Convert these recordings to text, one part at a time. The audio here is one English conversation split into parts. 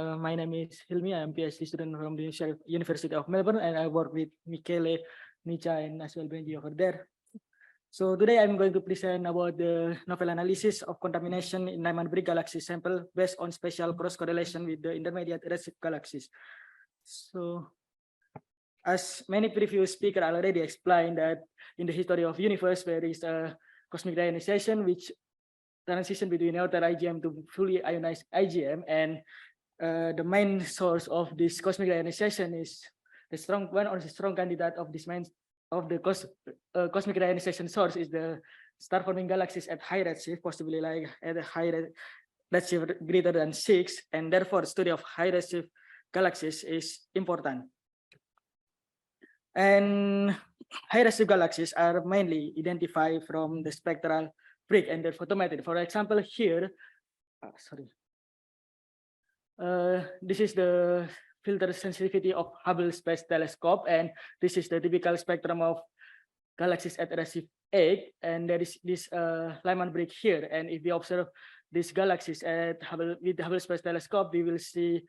My name is Hilmi. I am PhD student from the University of Melbourne, and I work with Michele, Nica, and as well Benji over there. So today I'm going to present about the novel analysis of contamination in Lyman Brick galaxy sample based on spatial cross correlation with the intermediate redshift galaxies. So, as many previous speakers already explained, that in the history of universe there is a cosmic ionization which transition between outer IgM to fully ionized IgM, and the main source of this cosmic ionization is the strong one, or the strong candidate of this main of the cosmic ionization source is the star-forming galaxies at high redshift, possibly like at a high redshift greater than 6, and therefore study of high redshift galaxies is important. And high redshift galaxies are mainly identified from the spectral brick and their photometry. For example, here, this is the filter sensitivity of Hubble Space Telescope, and this is the typical spectrum of galaxies at redshift 8, and there is this Lyman brick here. And if we observe these galaxies at Hubble with the Hubble Space Telescope, we will see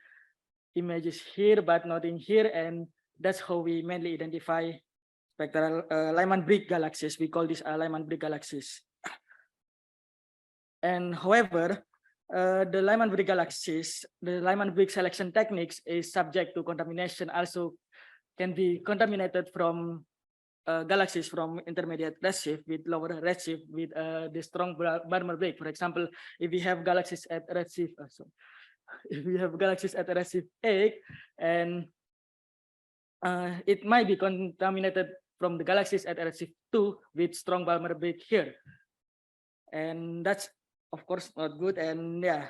images here but not in here, and that's how we mainly identify spectral Lyman brick galaxies. We call these Lyman brick galaxies. And however, the Lyman brick galaxies, the Lyman brick selection techniques is subject to contamination, also can be contaminated from galaxies from intermediate redshift with lower redshift with the strong Balmer brick. For example, if we have galaxies at redshift, if we have galaxies at redshift 8, and it might be contaminated from the galaxies at redshift 2 with strong Balmer brick here, and that's of course not good. And yeah,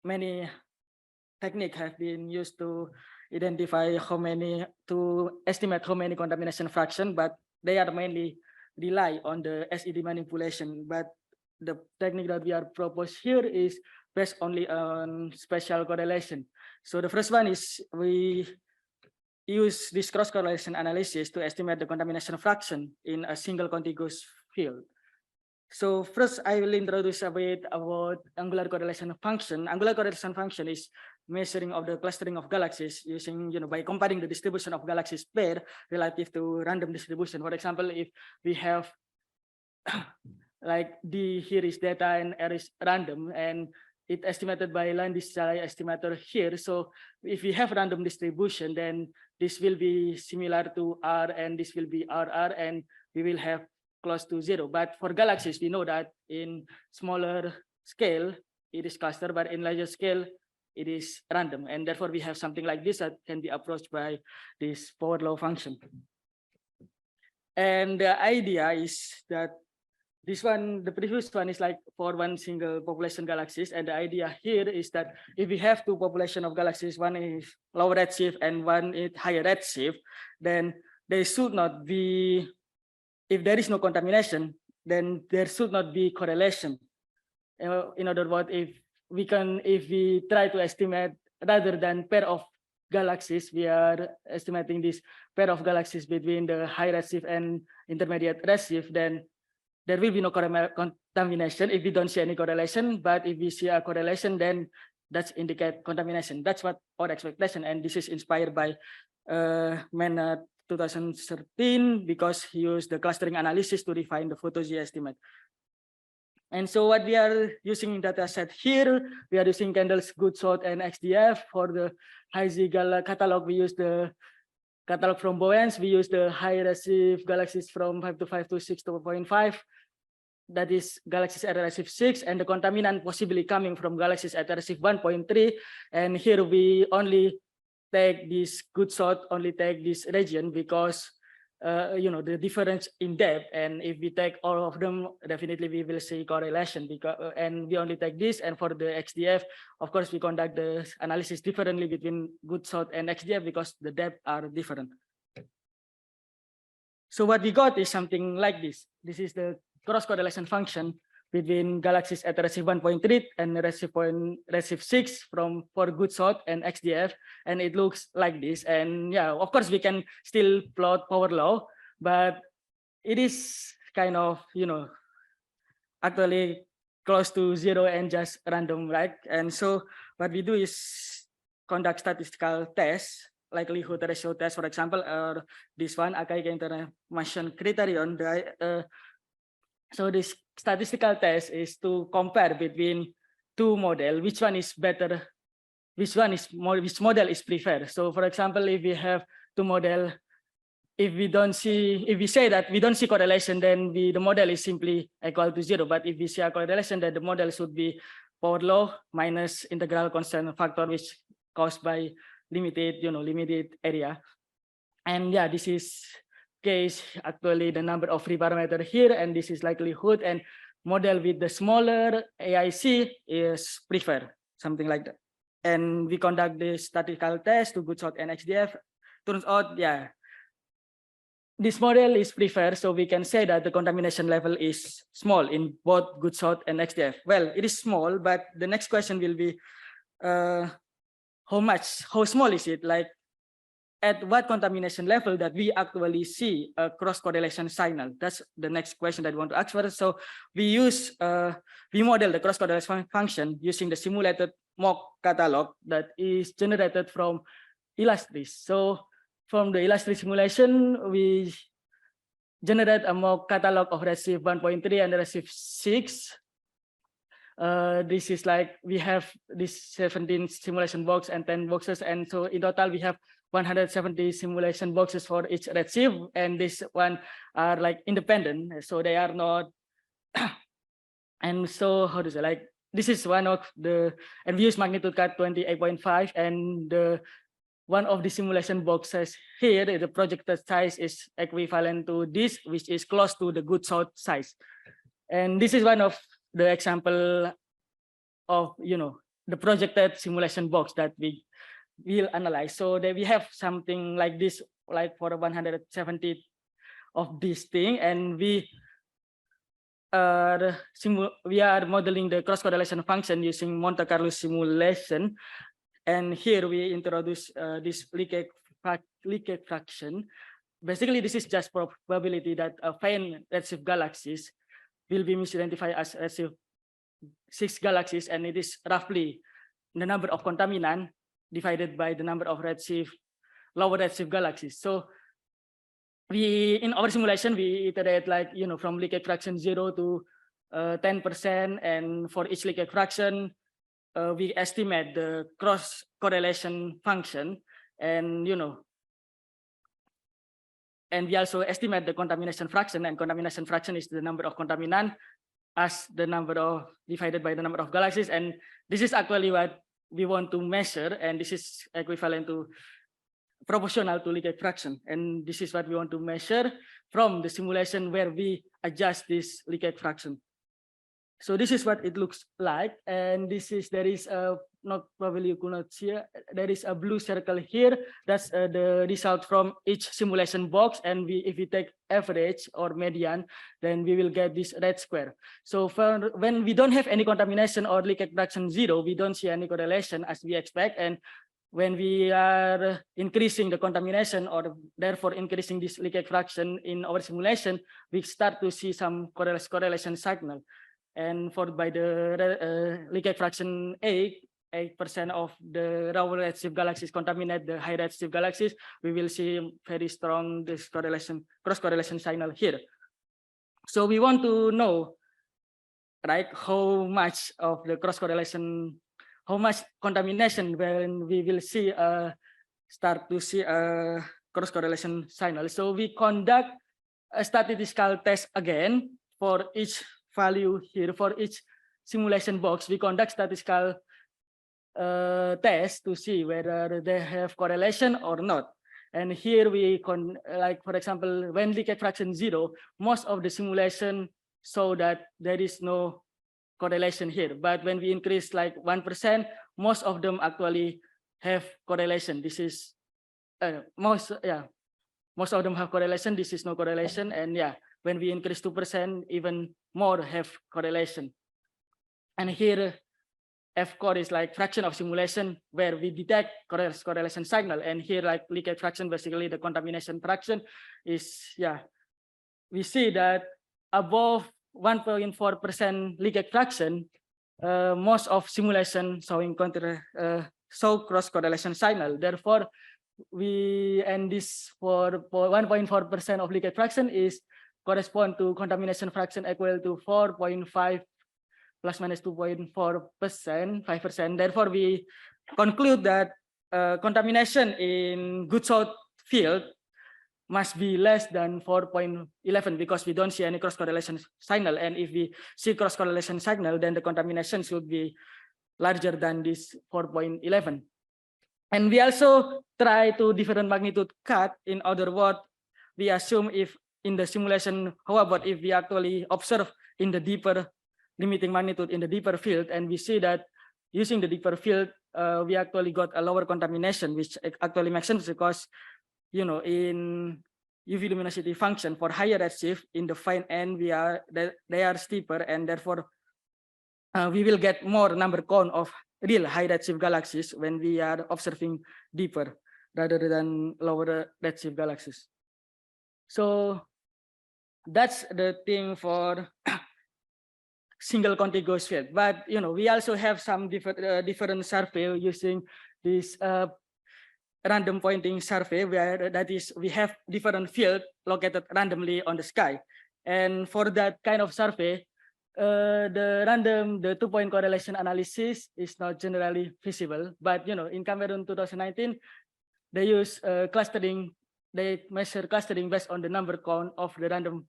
many techniques have been used to identify to estimate how many contamination fraction, but they are mainly rely on the SED manipulation. But the technique that we are proposed here is based only on spatial correlation. So the first one is we use this cross correlation analysis to estimate the contamination fraction in a single contiguous field. So first, I will introduce a bit about angular correlation function. Angular correlation function is measuring of the clustering of galaxies using, by comparing the distribution of galaxies pair relative to random distribution. For example, if we have like D here is data and R is random, and it estimated by Landis-Shalai estimator here. So if we have random distribution, then this will be similar to R, and this will be RR, and we will have close to 0. But for galaxies, we know that in smaller scale, it is cluster, but in larger scale, it is random. And therefore, we have something like this that can be approached by this power law function. And the idea is that this one, the previous one is like for one single population galaxies. And the idea here is that if we have two population of galaxies, one is low redshift and one is higher redshift, then they should not be, if there is no contamination, then there should not be correlation. In other words, if we try to estimate rather than pair of galaxies, we are estimating this pair of galaxies between the high redshift and intermediate redshift, then there will be no contamination if we don't see any correlation. But if we see a correlation, then that's indicate contamination. That's what our expectation, and this is inspired by Maynard 2013, because he used the clustering analysis to refine the photo-G estimate. And so what we are using in data set here, we are using Kendall's Goodshot and XDF. For the high-Z catalog, we use the catalog from Bowens. We use the high redshift galaxies from 525 to 6.5. That is galaxies at redshift 6, and the contaminant possibly coming from galaxies at redshift 1.3. And here we only take this Goodshot, only take this region because the difference in depth, and if we take all of them, definitely we will see correlation, because and we only take this. And for the XDF, of course, we conduct the analysis differently between Goodshot and XDF because the depth are different. So what we got is something like this. This is the cross correlation function between galaxies at redshift 1.3 and redshift 6 for Goodshot and XDF, and it looks like this. And yeah, of course, we can still plot power law, but it is kind of, actually close to 0 and just random, right? And so what we do is conduct statistical tests, likelihood ratio test, for example, or this one, Akaike Information Criterion. So this statistical test is to compare between two models, which one is better, which model is preferred. So for example, if we have two models, if we say that we don't see correlation, then the model is simply equal to 0. But if we see a correlation, then the model should be power law minus integral constant factor, which caused by limited area. And yeah, this is case actually the number of free parameter here, and this is likelihood, and model with the smaller AIC is preferred, something like that. And we conduct the statistical test to Goodsot and XDF. Turns out, yeah, this model is preferred, so we can say that the contamination level is small in both Goodsot and XDF. Well, it is small, but the next question will be, how small is it? Like, at what contamination level that we actually see a cross correlation signal? That's the next question that I want to ask first. So we model the cross correlation function using the simulated mock catalog that is generated from Illustris. So from the Illustris simulation, we generate a mock catalog of Redshift 1.3 and Redshift 6. This is like, we have this 17 simulation box and 10 boxes, and so in total we have 170 simulation boxes for each Redshift, and this one are like independent, so they are not and so how to say, like, this is one of the, and we use magnitude cut 28.5, and one of the simulation boxes here, the projected size is equivalent to this, which is close to the Goodsot size. And this is one of the example of the projected simulation box that we will analyze. So that we have something like this, like for 170 of this thing, and we are modeling the cross correlation function using Monte Carlo simulation. And here we introduce this leakage fraction. Basically, this is just probability that a faint redshift galaxies will be misidentified as redshift 6 galaxies, and it is roughly the number of contaminant divided by the number of lower redshift galaxies. So in our simulation, we iterate like, from leakage fraction 0 to 10%, and for each leakage fraction, we estimate the cross correlation function, and and we also estimate the contamination fraction, and contamination fraction is the number of contaminant as the number of divided by the number of galaxies, and this is actually what we want to measure, and this is equivalent to proportional to leakage fraction, and this is what we want to measure from the simulation where we adjust this leakage fraction. So this is what it looks like, and there is a, not probably you could not see, there is a blue circle here. That's the result from each simulation box, and if we take average or median, then we will get this red square. So when we don't have any contamination or leakage fraction 0, we don't see any correlation as we expect, and when we are increasing the contamination, or therefore increasing this leakage fraction in our simulation, we start to see some correlation signal. And by the leakage fraction 8% of the low redshift galaxies contaminate the high redshift galaxies, we will see very strong cross correlation signal here. So we want to know, right, how much of the cross correlation, how much contamination when we will see start to see a cross correlation signal. So we conduct a statistical test again for each value here. For each simulation box, we conduct statistical test to see whether they have correlation or not. And here we like, for example, when leakage fraction 0, most of the simulation show that there is no correlation here. But when we increase like 1%, most of them actually have correlation. This is most of them have correlation. This is no correlation, and yeah, when we increase 2%, even more have correlation. And here, F-core is like fraction of simulation where we detect correlation signal. And here, like leakage fraction, basically the contamination fraction is, we see that above 1.4% leakage fraction, most of simulation showing show cross correlation signal. Therefore, we and this for 1.4% of leakage fraction is correspond to contamination fraction equal to 4.5 plus minus 2.4%, 5%. Therefore, we conclude that contamination in Good South field must be less than 4.11 because we don't see any cross correlation signal. And if we see cross correlation signal, then the contamination should be larger than this 4.11. And we also try to different magnitude cut. In other words, we assume if in the simulation, how about if we actually observe in the deeper limiting magnitude in the deeper field, and we see that using the deeper field, we actually got a lower contamination, which actually makes sense because, you know, in UV luminosity function for higher redshift in the fine end, they are steeper, and therefore we will get more number count of real high redshift galaxies when we are observing deeper rather than lower redshift galaxies. So that's the thing for single contiguous field. But you know, we also have some different survey using this random pointing survey, where that is we have different field located randomly on the sky. And for that kind of survey, the 2-point correlation analysis is not generally feasible. But you know, in Cameroon 2019, they use clustering. They measure clustering based on the number count of the random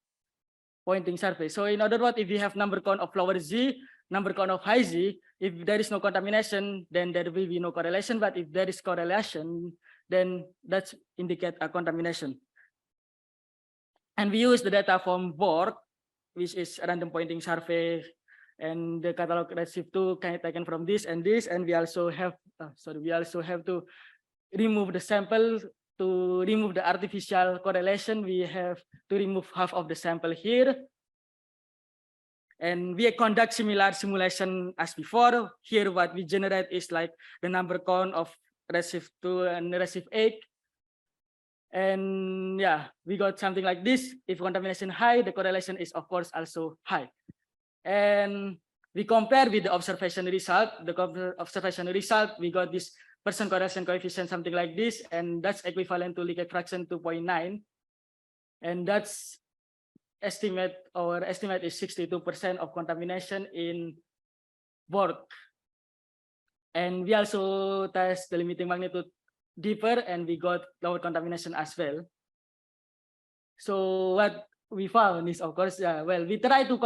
pointing survey. So in other words, if you have number count of lower Z, number count of high Z, if there is no contamination, then there will be no correlation. But if there is correlation, then that's indicate a contamination. And we use the data from BORG, which is a random pointing survey, and the catalog redshift 2 taken from this and this. And we also have, we also have to remove the sample. To remove the artificial correlation, we have to remove half of the sample here. And we conduct similar simulation as before. Here, what we generate is like the number count of redshift 2 and redshift 8. And yeah, we got something like this. If contamination high, the correlation is of course also high. And we compare with the observation result. The observation result, we got this percent correlation coefficient, something like this, and that's equivalent to leakage fraction 2.9. And that's estimate, our estimate is 62% of contamination in BORG. And we also test the limiting magnitude deeper, and we got lower contamination as well. So what we found is, of course, well, we try to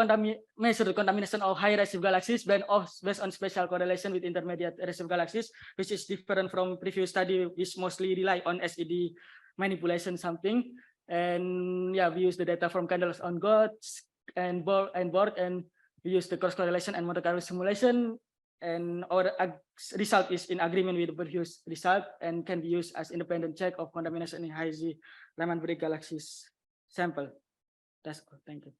measure the contamination of high redshift galaxies based on spatial correlation with intermediate redshift galaxies, which is different from previous study, which mostly rely on SED manipulation something. And yeah, we use the data from candles on GOTS and BORG, and we use the cross correlation and Monte Carlo simulation. And our result is in agreement with the previous result and can be used as independent check of contamination in high Z Lyman-Briggs galaxies sample. That's all. Thank you.